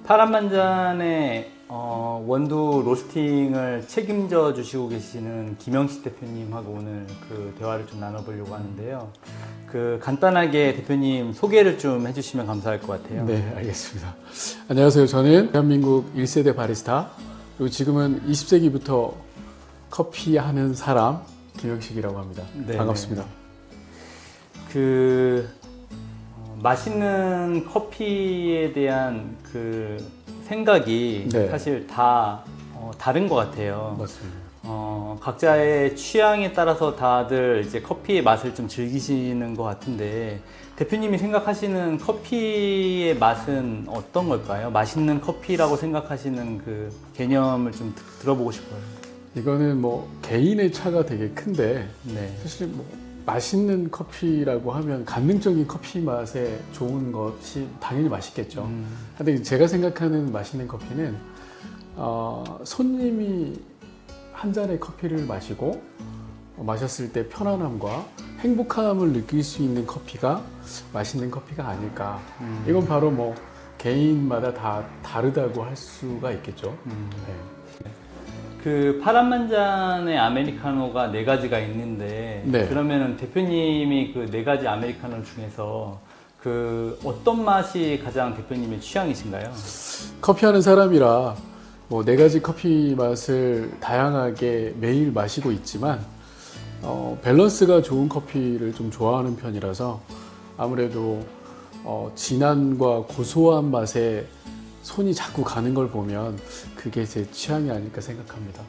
파란만잔의 원두 로스팅을 책임져 주시고 계시는 김영식 대표님하고 오늘 그 대화를 좀 나눠보려고 하는데요. 그 간단하게 대표님 소개를 좀 해주시면 감사할 것 같아요. 네, 알겠습니다. 안녕하세요. 저는 대한민국 1세대 바리스타, 그리고 지금은 20세기부터 커피 하는 사람 김영식이라고 합니다. 네, 반갑습니다. 맛있는 커피에 대한 그 생각이 네. 사실 다 다른 것 같아요. 맞습니다. 각자의 취향에 따라서 다들 이제 커피의 맛을 좀 즐기시는 것 같은데, 대표님이 생각하시는 커피의 맛은 어떤 걸까요? 맛있는 커피라고 생각하시는 그 개념을 좀 들어보고 싶어요. 이거는 뭐 개인의 차가 되게 큰데, 네. 사실 뭐 맛있는 커피라고 하면 감명적인 커피 맛에 좋은 것이 당연히 맛있겠죠. 근데 제가 생각하는 맛있는 커피는 손님이 한 잔의 커피를 마시고 마셨을 때 편안함과 행복함을 느낄 수 있는 커피가 맛있는 커피가 아닐까. 이건 바로 뭐 개인마다 다 다르다고 할 수가 있겠죠. 네. 그 파란만잔의 아메리카노가 4가지가 있는데, 네. 그러면은 대표님이 그 4가지 아메리카노 중에서 그 어떤 맛이 가장 대표님의 취향이신가요? 커피하는 사람이라 뭐 4가지 커피 맛을 다양하게 매일 마시고 있지만 밸런스가 좋은 커피를 좀 좋아하는 편이라서 아무래도 진한과 고소한 맛에 손이 자꾸 가는 걸 보면 그게 제 취향이 아닐까 생각합니다.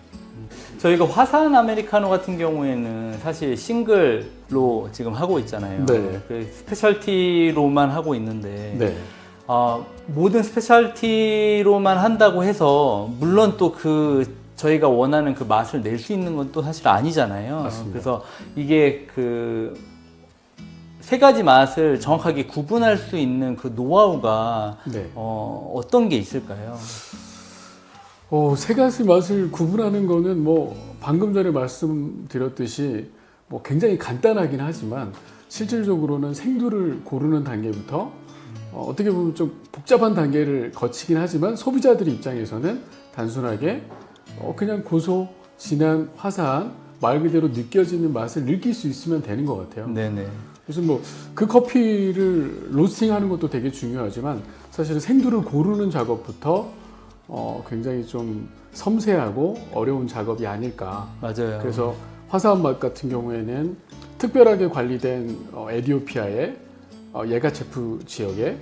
저희가 화산 아메리카노 같은 경우에는 사실 싱글로 지금 하고 있잖아요. 네. 그 스페셜티로만 하고 있는데, 네. 모든 스페셜티로만 한다고 해서 물론 또 그 저희가 원하는 그 맛을 낼 수 있는 건 또 사실 아니잖아요. 맞습니다. 그래서 이게 그 3가지 맛을 정확하게 구분할 수 있는 그 노하우가 네. 어떤 게 있을까요? 3가지 맛을 구분하는 거는 뭐 방금 전에 말씀드렸듯이 뭐 굉장히 간단하긴 하지만 실질적으로는 생두를 고르는 단계부터 어떻게 보면 좀 복잡한 단계를 거치긴 하지만 소비자들 입장에서는 단순하게 그냥 고소, 진한, 화사한 말 그대로 느껴지는 맛을 느낄 수 있으면 되는 것 같아요. 네네. 그래서 뭐 그 커피를 로스팅하는 것도 되게 중요하지만 사실은 생두를 고르는 작업부터 굉장히 좀 섬세하고 어려운 작업이 아닐까. 맞아요. 그래서 화사한 맛 같은 경우에는 특별하게 관리된 에티오피아의 예가체프 지역에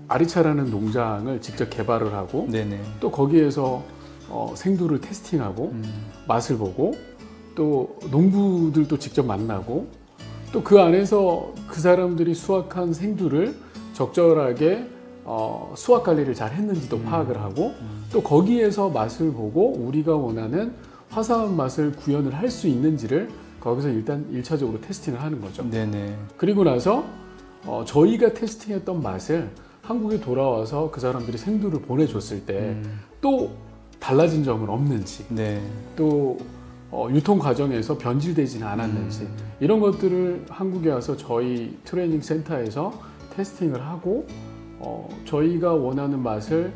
아리차라는 농장을 직접 개발을 하고 네네. 또 거기에서 생두를 테스팅하고 맛을 보고 또 농부들도 직접 만나고 또 그 안에서 그 사람들이 수확한 생두를 적절하게 수확 관리를 잘 했는지도 파악을 하고 또 거기에서 맛을 보고 우리가 원하는 화사한 맛을 구현을 할 수 있는지를 거기서 일단 1차적으로 테스팅을 하는 거죠. 네네. 그리고 나서 저희가 테스팅했던 맛을 한국에 돌아와서 그 사람들이 생두를 보내줬을 때 또 달라진 점은 없는지 네. 또 유통 과정에서 변질되지는 않았는지 이런 것들을 한국에 와서 저희 트레이닝 센터에서 테스팅을 하고 저희가 원하는 맛을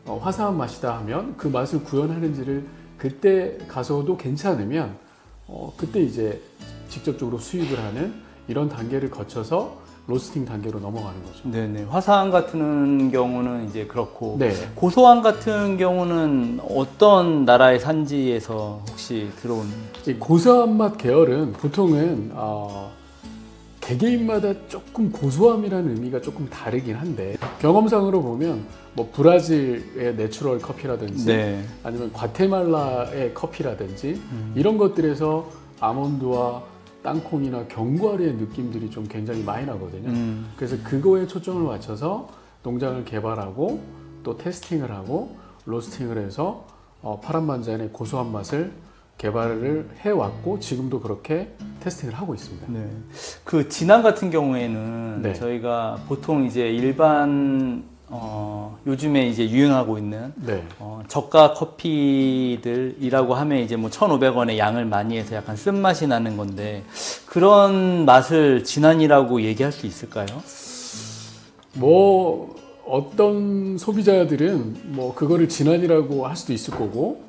화사한 맛이다 하면 그 맛을 구현하는지를 그때 가서도 괜찮으면 그때 이제 직접적으로 수입을 하는 이런 단계를 거쳐서 로스팅 단계로 넘어가는 거죠. 네네. 화사함 같은 경우는 이제 그렇고, 네. 고소함 같은 경우는 어떤 나라의 산지에서 혹시 들어온? 이 고소한 맛 계열은 보통은 개개인마다 조금 고소함이라는 의미가 조금 다르긴 한데 경험상으로 보면 뭐 브라질의 내추럴 커피라든지 네. 아니면 과테말라의 커피라든지 이런 것들에서 아몬드와 땅콩이나 견과류의 느낌들이 좀 굉장히 많이 나거든요. 그래서 그거에 초점을 맞춰서 농장을 개발하고 또 테스팅을 하고 로스팅을 해서 파란만잔의 고소한 맛을 개발을 해왔고 지금도 그렇게 테스팅을 하고 있습니다. 네. 그 진한 같은 경우에는 네. 저희가 보통 이제 일반 요즘에 이제 유행하고 있는 네. 저가 커피들이라고 하면 이제 뭐 1,500원의 양을 많이 해서 약간 쓴맛이 나는 건데, 그런 맛을 진한이라고 얘기할 수 있을까요? 뭐 어떤 소비자들은 뭐 그거를 진한이라고 할 수도 있을 거고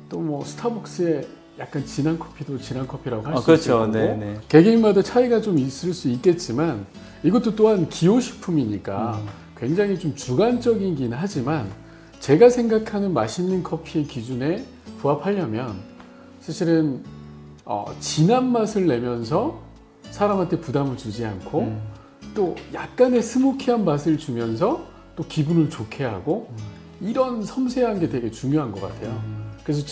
또 뭐 스타벅스의 약간 진한 커피도 진한 커피라고 할 수 그렇죠. 있을 거고 네네. 개개인마다 차이가 좀 있을 수 있겠지만 이것도 또한 기호식품이니까 굉장히 좀 주관적이긴 하지만 제가 생각하는 맛있는 커피의 기준에 부합하려면 사실은 진한 맛을 내면서 사람한테 부담을 주지 않고 또 약간의 스모키한 맛을 주면서 또 기분을 좋게 하고 이런 섬세한 게 되게 중요한 것 같아요. 그래서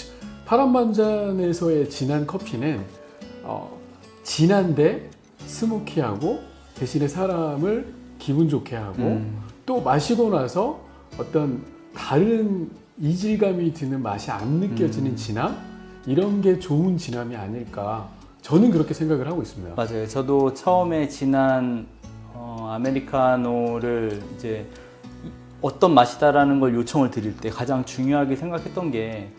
파란만잔에서의 진한 커피는 진한데 스모키하고 대신에 사람을 기분 좋게 하고 또 마시고 나서 어떤 다른 이질감이 드는 맛이 안 느껴지는 진함 이런 게 좋은 진함이 아닐까 저는 그렇게 생각을 하고 있습니다. 맞아요. 저도 처음에 진한 아메리카노를 이제 어떤 맛이다라는 걸 요청을 드릴 때 가장 중요하게 생각했던 게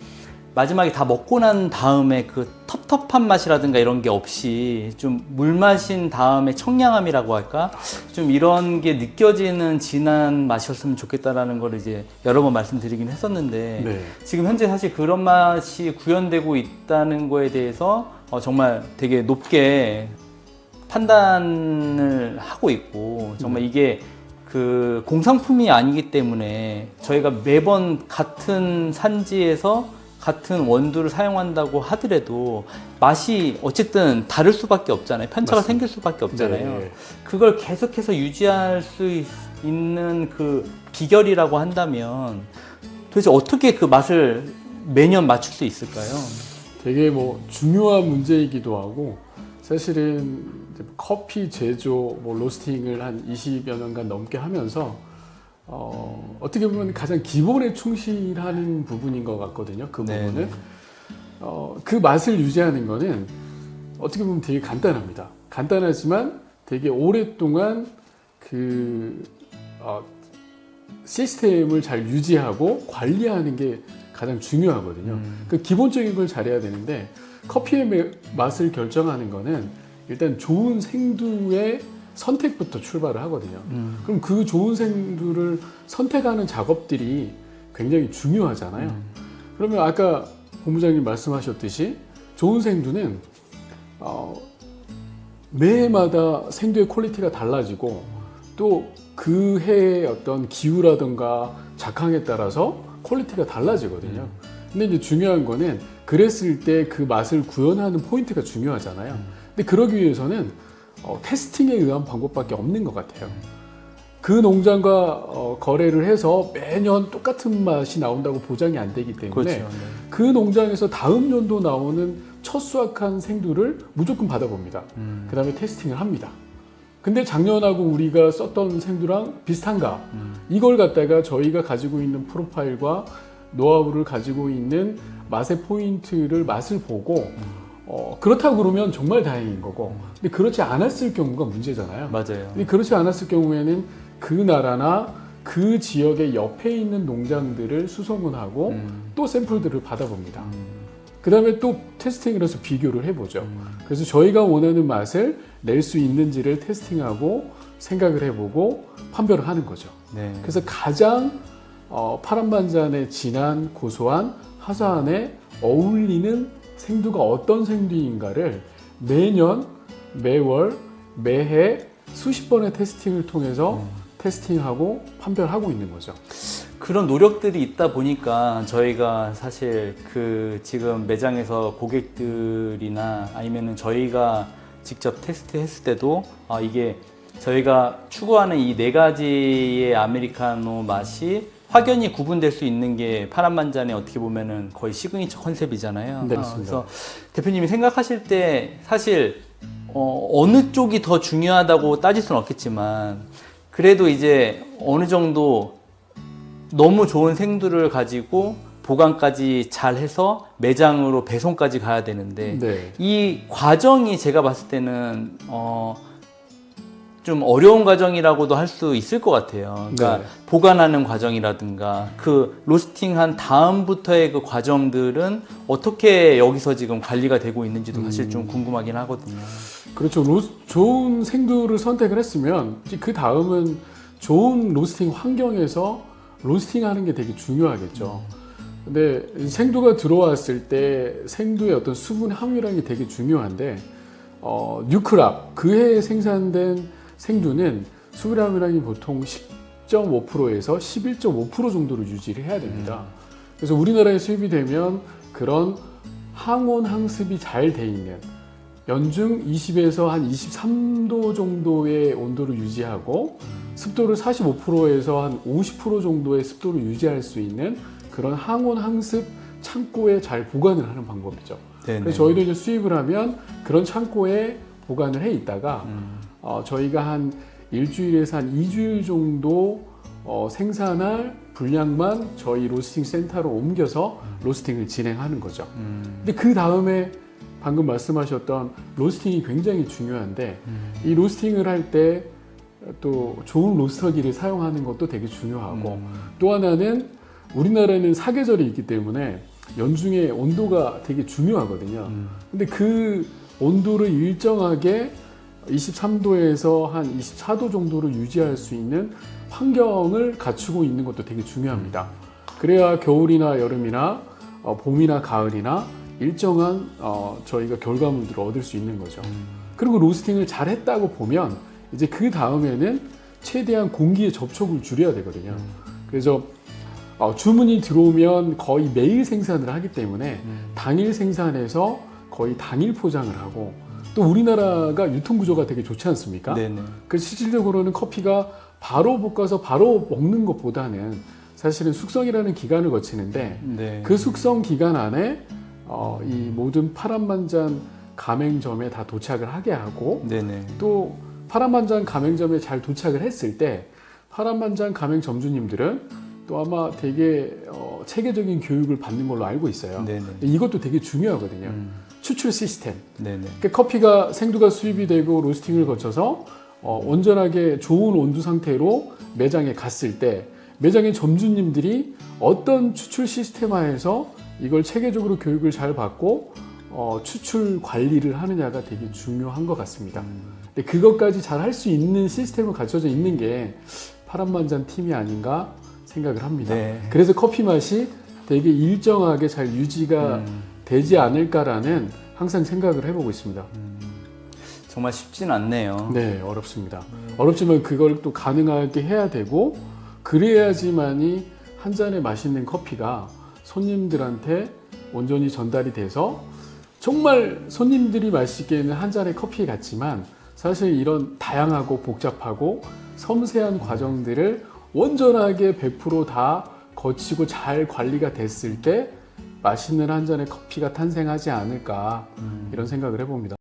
마지막에 다 먹고 난 다음에 그 텁텁한 맛이라든가 이런 게 없이 좀 물 마신 다음에 청량함이라고 할까? 좀 이런 게 느껴지는 진한 맛이었으면 좋겠다라는 걸 이제 여러 번 말씀드리긴 했었는데 네. 지금 현재 사실 그런 맛이 구현되고 있다는 거에 대해서 정말 되게 높게 판단을 하고 있고 정말 이게 그 공산품이 아니기 때문에 저희가 매번 같은 산지에서 같은 원두를 사용한다고 하더라도 맛이 어쨌든 다를 수밖에 없잖아요. 편차가 맞습니다. 생길 수밖에 없잖아요. 네. 그걸 계속해서 유지할 수 있는 그 비결이라고 한다면 도대체 어떻게 그 맛을 매년 맞출 수 있을까요? 되게 뭐 중요한 문제이기도 하고 사실은 이제 커피 제조, 뭐 로스팅을 한 20여 년간 넘게 하면서 어떻게 보면 가장 기본에 충실하는 부분인 것 같거든요. 그 부분은 네. 그 맛을 유지하는 거는 어떻게 보면 되게 간단합니다. 간단하지만 되게 오랫동안 그 시스템을 잘 유지하고 관리하는 게 가장 중요하거든요. 그 기본적인 걸 잘해야 되는데 커피의 맛을 결정하는 거는 일단 좋은 생두의 선택부터 출발을 하거든요. 그럼 그 좋은 생두를 선택하는 작업들이 굉장히 중요하잖아요. 그러면 아까 본부장님 말씀하셨듯이 좋은 생두는 매해마다 생두의 퀄리티가 달라지고 또 그 해의 어떤 기후라든가 작황에 따라서 퀄리티가 달라지거든요. 근데 이제 중요한 거는 그랬을 때 그 맛을 구현하는 포인트가 중요하잖아요. 근데 그러기 위해서는 테스팅에 의한 방법밖에 없는 것 같아요. 그 농장과 거래를 해서 매년 똑같은 맛이 나온다고 보장이 안 되기 때문에 그렇죠. 네. 그 농장에서 다음 연도 나오는 첫 수확한 생두를 무조건 받아봅니다. 그 다음에 테스팅을 합니다. 근데 작년하고 우리가 썼던 생두랑 비슷한가? 이걸 갖다가 저희가 가지고 있는 프로파일과 노하우를 가지고 있는 맛의 포인트를 맛을 보고 그렇다고 그러면 정말 다행인 거고 근데 그렇지 않았을 경우가 문제잖아요. 맞아요. 근데 그렇지 않았을 경우에는 그 나라나 그 지역의 옆에 있는 농장들을 수소문하고 또 샘플들을 받아봅니다. 그 다음에 또 테스팅을 해서 비교를 해보죠. 그래서 저희가 원하는 맛을 낼 수 있는지를 테스팅하고 생각을 해보고 판별을 하는 거죠. 네. 그래서 가장 파란만잔의 진한, 고소한, 화사함에 어울리는 생두가 어떤 생두인가를 매년, 매월, 매해 수십 번의 테스팅을 통해서 테스팅하고 판별하고 있는 거죠. 그런 노력들이 있다 보니까 저희가 사실 그 지금 매장에서 고객들이나 아니면은 저희가 직접 테스트했을 때도 이게 저희가 추구하는 이 네 가지의 아메리카노 맛이 확연히 구분될 수 있는 게 파란만잔의 어떻게 보면은 거의 시그니처 컨셉이잖아요. 네, 맞습니다. 그래서 대표님이 생각하실 때 사실 어느 쪽이 더 중요하다고 따질 수는 없겠지만 그래도 이제 어느 정도 너무 좋은 생두를 가지고 보관까지 잘 해서 매장으로 배송까지 가야 되는데 네. 이 과정이 제가 봤을 때는 좀 어려운 과정이라고도 할 수 있을 것 같아요. 그러니까 네. 보관하는 과정이라든가 그 로스팅한 다음부터의 그 과정들은 어떻게 여기서 지금 관리가 되고 있는지도 사실 좀 궁금하긴 하거든요. 그렇죠. 좋은 생두를 선택을 했으면 그 다음은 좋은 로스팅 환경에서 로스팅하는 게 되게 중요하겠죠. 근데 생두가 들어왔을 때 생두의 어떤 수분 함유량이 되게 중요한데 뉴크랍 그 해에 생산된 생두는 수분 함유량이 보통 10.5%에서 11.5% 정도로 유지를 해야 됩니다. 그래서 우리나라에 수입이 되면 그런 항온 항습이 잘 돼 있는 연중 20에서 한 23도 정도의 온도를 유지하고 습도를 45%에서 한 50% 정도의 습도를 유지할 수 있는 그런 항온 항습 창고에 잘 보관을 하는 방법이죠. 네네. 그래서 저희도 이제 수입을 하면 그런 창고에 보관을 해 있다가 저희가 한 일주일에서 한 2주일 정도 생산할 분량만 저희 로스팅 센터로 옮겨서 로스팅을 진행하는 거죠. 근데 그 다음에 방금 말씀하셨던 로스팅이 굉장히 중요한데 이 로스팅을 할 때 또 좋은 로스터기를 사용하는 것도 되게 중요하고 또 하나는 우리나라에는 사계절이 있기 때문에 연중에 온도가 되게 중요하거든요. 근데 그 온도를 일정하게 23도에서 한 24도 정도를 유지할 수 있는 환경을 갖추고 있는 것도 되게 중요합니다. 그래야 겨울이나 여름이나 봄이나 가을이나 일정한 저희가 결과물들을 얻을 수 있는 거죠. 그리고 로스팅을 잘 했다고 보면 이제 그 다음에는 최대한 공기의 접촉을 줄여야 되거든요. 그래서 주문이 들어오면 거의 매일 생산을 하기 때문에 당일 생산해서 거의 당일 포장을 하고 또 우리나라가 유통 구조가 되게 좋지 않습니까? 네네. 그래서 실질적으로는 커피가 바로 볶아서 바로 먹는 것보다는 사실은 숙성이라는 기간을 거치는데 네. 그 숙성 기간 안에 이 모든 파란만잔 가맹점에 다 도착을 하게 하고 네네. 또 파란만잔 가맹점에 잘 도착을 했을 때 파란만잔 가맹점주님들은 또 아마 되게 체계적인 교육을 받는 걸로 알고 있어요. 네네. 이것도 되게 중요하거든요. 추출 시스템. 네네. 그러니까 커피가 생두가 수입이 되고 로스팅을 거쳐서 온전하게 좋은 온도 상태로 매장에 갔을 때 매장의 점주님들이 어떤 추출 시스템 하에서 이걸 체계적으로 교육을 잘 받고 추출 관리를 하느냐가 되게 중요한 것 같습니다. 근데 그것까지 잘 할 수 있는 시스템을 갖춰져 있는 게 파란만잔 팀이 아닌가 생각을 합니다. 네. 그래서 커피 맛이 되게 일정하게 잘 유지가 되지 않을까라는 항상 생각을 해보고 있습니다. 정말 쉽진 않네요. 네, 어렵습니다. 어렵지만 그걸 또 가능하게 해야 되고 그래야지만이 한 잔의 맛있는 커피가 손님들한테 온전히 전달이 돼서 정말 손님들이 마시기에는 한 잔의 커피 같지만 사실 이런 다양하고 복잡하고 섬세한 과정들을 온전하게 100% 거치고 잘 관리가 됐을 때 맛있는 한 잔의 커피가 탄생하지 않을까 이런 생각을 해봅니다.